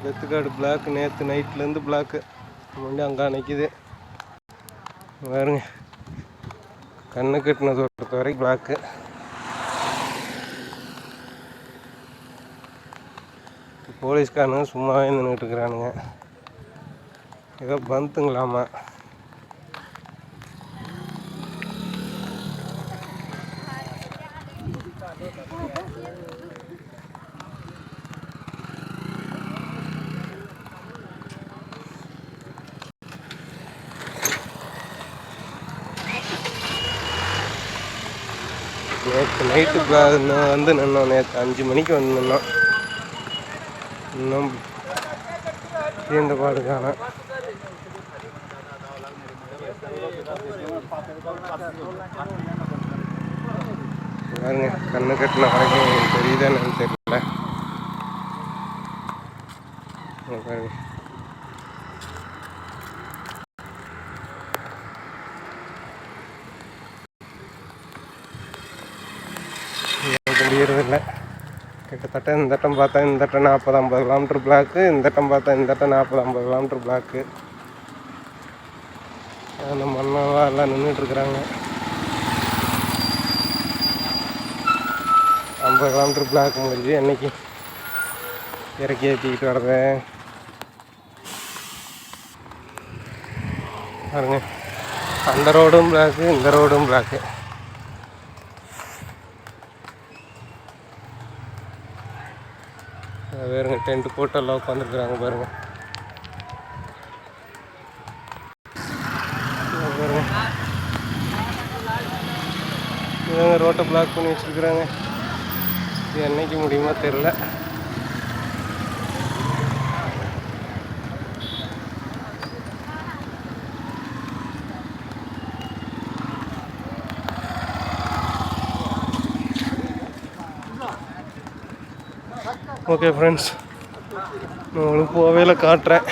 வெத்துக்காடு black நேற்று நைட்லேருந்து block முன்னாடி அங்கே நிற்கிது பாருங்க. கண்ணு கட்டினது பொறுத்த வரைக்கும் பிளாக்கு. போலீஸ்காரனுங்க சும்மாவே நின்றுட்டு இருக்கிறானுங்க. ஏதோ பந்துங்களாமா. நேற்று நைட்டு வந்து நின்னோம். நேற்று 5 மணிக்கு வந்து நின்னோம். இன்னும் தீர்ந்த பாடுக்கான பாருங்க. கண்ணு கட்டின வரைக்கும் தெரியுதா என்னன்னு தெரியல. பாருங்க. முடியறதில்லை. கிட்டத்தட்ட இந்த தட்டம் பார்த்தா இந்த தட்டம் 40-50 கிலோமீட்டர் பிளாக்கு, இந்த தட்டம் பார்த்தா இந்த தட்டம் 40-50 கிலோமீட்டர் பிளாக்கு. அந்த மண்ணெல்லாம் எல்லாம் நின்றுட்டுருக்குறாங்க. 50 கிலோமீட்டர் பிளாக் முடிஞ்சு அன்னைக்கு இறக்கி ஏற்றிக்கிட்டு வர்றது பாருங்க. அந்த ரோடும் பிளாக்கு, இந்த ரோடும் பிளாக்கு. வேறுங்க டென்ட் போட்டெல்லாம் உட்காந்துருக்குறாங்க பாருங்க. இவங்க ரோட்டை பிளாக் பண்ணி வச்சுருக்குறாங்க. இது என்னைக்கு முடியுமோ தெரில. ஓகே ஃப்ரெண்ட்ஸ், நான் உங்களுக்கு போவேல காட்டுறேன்.